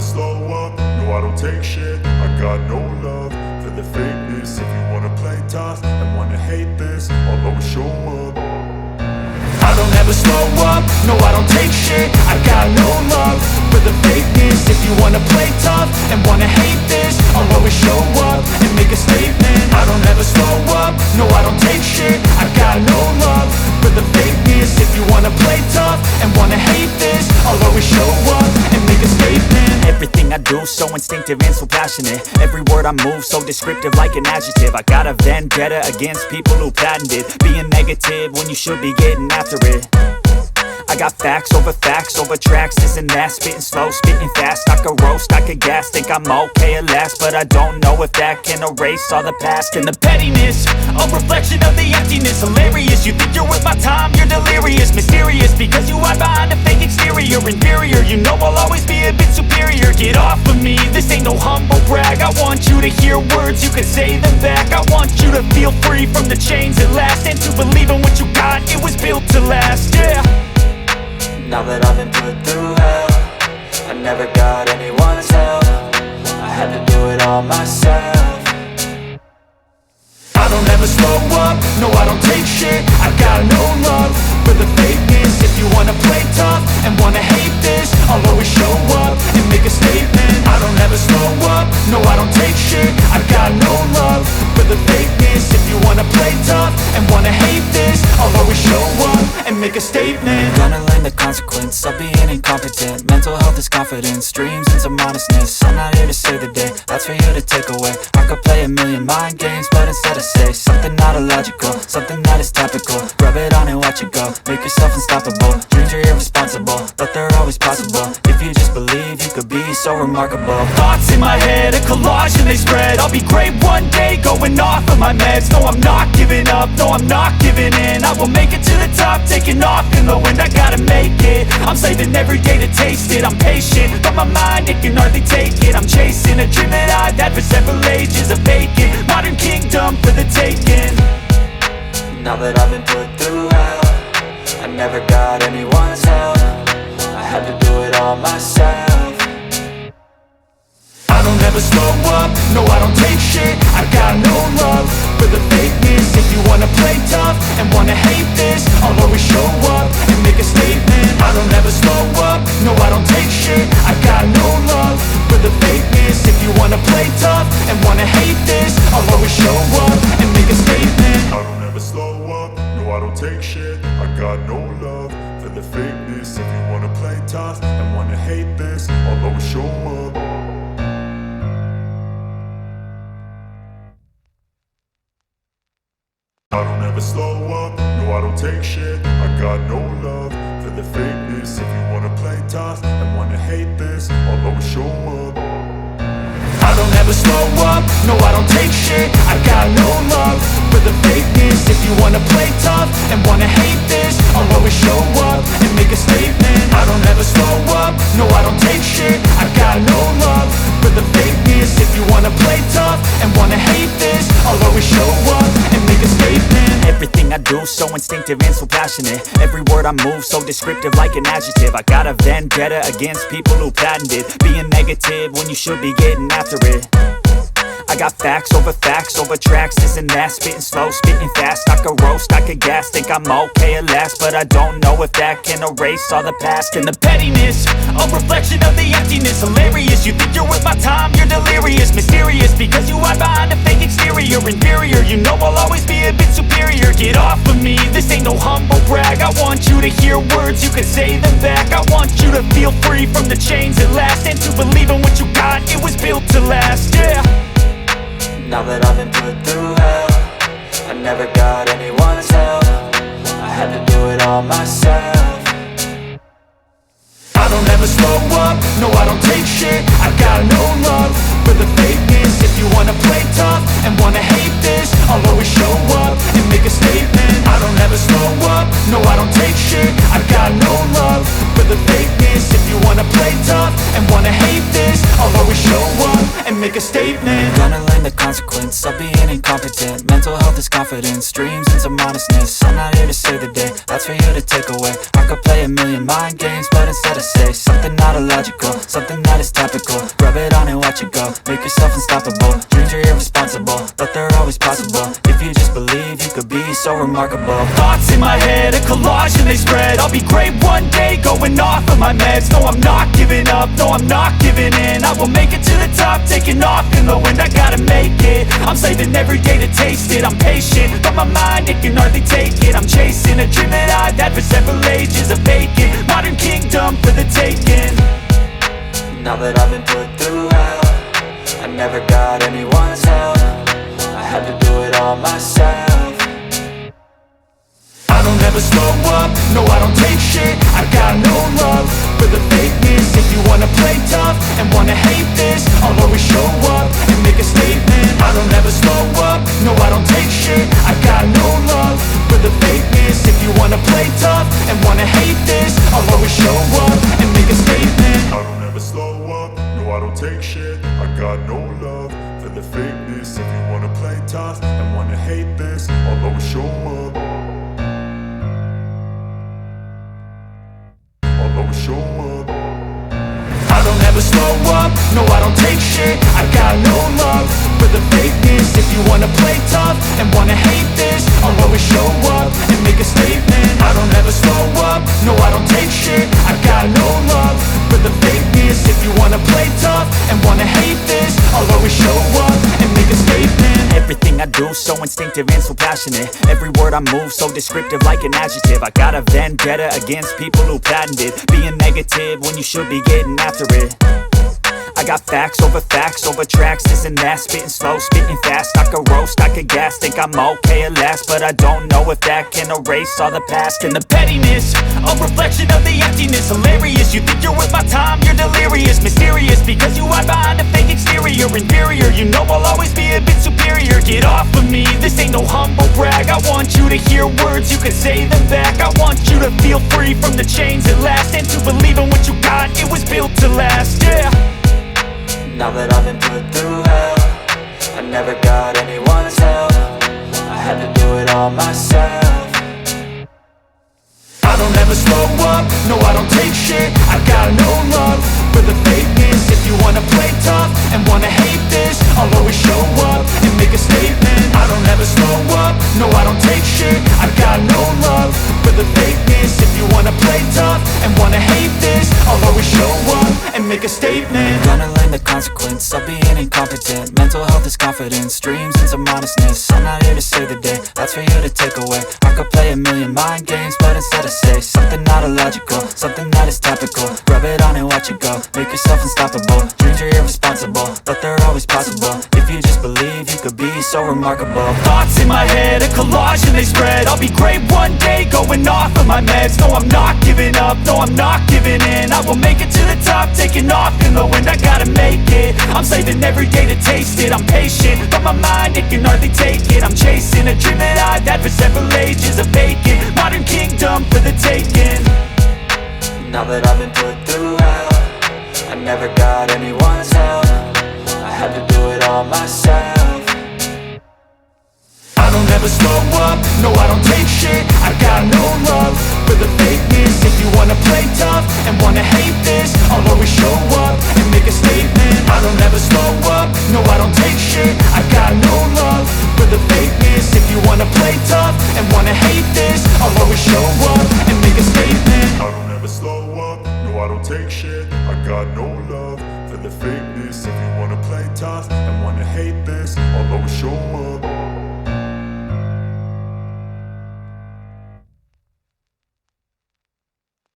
slow up, no I don't take shit. I got no love for the fakeness. If you wanna play tough and wanna hate this, I'll always show up. I don't ever slow up, no I don't take shit. I got no love for the fakeness. If you wanna play tough and wanna hate this, I'll always show up and make a statement. I don't ever slow up, no I don't take shit. I got no love for the fakeness. If you wanna play tough and wanna hate this, I'll always show up and make a statement. Everything I do so instinctive and so passionate. Every word I move so descriptive like an adjective. I got a vendetta against people who patented being negative when you should be getting after it. I got facts over tracks, this and that. Spitting slow, spitting fast. I could roast, I could gas. Think I'm okay at last, but I don't know if that can erase all the past. And the pettiness, a reflection of the emptiness. Hilarious, you think you're worth my time, you're delirious. Mysterious, because you hide behind a fake exterior. Inferior, you know I'll always be a bit superior. Get off of me, this ain't no humble brag. I want you to hear words, you can say them back. I want you to feel free from the chains at last, and to believe in what you got, it was built to last, yeah. Now that I've been put through hell, I never got anyone's help. I had to do it all myself. I don't ever slow up, no I don't take shit. I got no love for the fakeness. If you wanna play tough and wanna hate this, I'll always show up and make a statement. I don't ever slow up, no I don't take shit. I got no love for the fakeness. If you wanna play tough and wanna hate this, I'll always show up and make a statement. Gonna learn the consequence of being incompetent. Mental health is confidence, dreams and some honestness. I'm not here to save the day, that's for you to take away. I could play a million mind games, but instead I say something not illogical, something that is topical. Rub it on and watch it go, make yourself unstoppable. Dreams are irresponsible, but they're always possible. If you just believe, you could be so remarkable. Thoughts in my head, a collage and they spread. I'll be great one day, going off of my meds. No, I'm not giving up, no, I'm not giving in. I will make it to the top, taking off in the wind. I gotta make it, I'm saving every day to taste it. I'm patient, but my mind, it can hardly take it. I'm chasing a dream that I've had for several ages. A vacant, modern kingdom for the taking. Now that I've been put through hell, I never got anyone's help. I had to do it all myself. I don't ever slow up, no I don't take shit. I got no love for the fakeness. If you wanna play tough and wanna hate this, I'll always show up and make a statement. I don't ever slow up, no I don't take shit. I got no love for the fakeness. If you wanna play tough and wanna hate this, I'll always show up and make a statement. I don't ever slow up, no I don't take shit. I got no love for the fakeness. If you wanna play tough and wanna hate this, I'll always show up. I don't ever slow up, no I don't take shit. I got no love for the fakeness. If you wanna play tough and wanna hate this, I'll always show up. I don't ever slow up, no I don't take shit. I got no love for the fakeness. If you wanna play tough and wanna hate this, I'll always show up and make a statement. I don't ever slow up, no I don't take shit. I got no love for the fakeness. If you wanna play tough and wanna hate this, I'll always show up and make a statement. Everything I do so instinctive and so passionate. Every word I move so descriptive like an adjective. I got a vendetta against people who patented being negative when you should be getting after it. I got facts over tracks, this and that. Spitting slow, spitting fast. I could roast, I could gas. Think I'm okay at last, but I don't know if that can erase all the past. And the pettiness, a reflection of the emptiness. Hilarious, you think you're worth my time, you're delirious. Mysterious, because you hide behind a fake exterior. Inferior, you know I'll always be a bit superior. Get off of me, this ain't no humble brag. I want you to hear words, you can say them back. I want you to feel free from the chains at last, and to believe in what you got, it was built to last, yeah. Now that I've been put through hell, I never got anyone's help. I had to do it all myself. I don't ever slow up, no I don't take shit. I got no love for the fakeness. If you wanna play tough and wanna hate this, I'll always show up and make a statement. I don't ever slow up, no I don't take shit. I got no love for the fakeness. If you wanna play tough and wanna hate this, I'll always show up and and make a statement. Gonna learn the consequence of being incompetent. Mental health is confidence, dreams into modestness. I'm not here to save the day, that's for you to take away. I could play a million mind games, but instead I say something not illogical, something that is topical. Rub it on and watch it go, make yourself unstoppable. Dreams are irresponsible, but they're always possible. If you just believe, you could be so remarkable. Thoughts in my head, a collage and they spread. I'll be great one day, going off of my meds. No, I'm not giving up, no, I'm not giving in. I will make it to the top, taking off in the wind. I gotta make it, I'm saving every day to taste it. I'm patient, but my mind, it can hardly take it. I'm chasing a dream that I've had for several ages. A vacant, modern kingdom for the taking. Now that I've been put through hell, I never got anyone's help. I had to do it all myself. I don't ever slow up, no I don't take shit. I got no love for the fakeness. If you wanna play tough and wanna hate this, I'll always show up and make a statement. I don't ever slow up, no I don't take shit. I got no love for the fakeness. If you wanna play tough and wanna hate this, I'll always show up and make a statement. I don't ever slow up, no I don't take shit. I got no love for the fakeness. If you wanna play tough and wanna hate this, I'll always show up. I'll always show up. I don't ever slow up, no I don't take shit. I got no love for the fakeness. If you wanna play tough and wanna hate this, I'll always show up and make a statement. I don't ever slow up, no I don't take shit. I got no love for the fakeness. If you wanna play tough and wanna hate this, I'll always show up and make a statement. Everything I do so instinctive and so passionate. Every word I move so descriptive like an adjective. I got a vendetta against people who patented being negative when you should be getting after it. I got facts over tracks, this and that. Spitting slow, spitting fast, I could roast, I could gas. Think I'm okay at last, but I don't know if that can erase all the past. And the pettiness, a reflection of the emptiness. Hilarious, you think you're worth my time, you're delirious. Mysterious, because you hide behind a fake exterior. Inferior, you know I'll always be a bit superior. Get off of me, this ain't no humble brag. I want you to hear words, you can say them back. I want you to feel free from the chains at last, and to believe in what you got, it was built to last, yeah. Now that I've been put through hell, I never got anyone's help. I had to do it all myself. I don't ever slow up, no I don't take shit. I got no love for the fakeness. If you wanna play tough and wanna hate this, I'll always show up and make a statement. I don't ever slow up, no I don't take shit. I got no love for the fakeness. If you wanna play tough and wanna hate this, I'll always show up and make a statement. Gonna learn the consequence of being incompetent. Mental health is confidence, dreams into modestness. I'm not here to save the day, that's for you to take away. I could play a million mind games, but instead I say something not illogical, something that is topical. Rub it on and watch it go, make yourself unstoppable. Dreams are irresponsible, but they're always possible. If you just believe, you could be so remarkable. Thoughts in my head, a collage and they spread. I'll be great one day, going off of my meds. No, I'm not giving up, no, I'm not giving in. I will make it to the top, taking off in the wind. I gotta make it, I'm saving every day to taste it. I'm patient, but my mind, it can hardly take it. I'm chasing a dream that I've had for several ages. A vacant, modern kingdom for the taking. Now that I've been put through hell, I never got anyone's help. I had to do it all myself. I don't ever slow up, no I don't take shit. I got no love for the fakeness. If you wanna play tough and wanna hate this, I'll always show up and make a statement. I don't ever slow up, no I don't take shit. I got no love for the fakeness. If you wanna play tough and wanna hate this, I'll always show up and make a statement. I don't ever slow up, no I don't take shit. I got no love for the fakeness. If you wanna play tough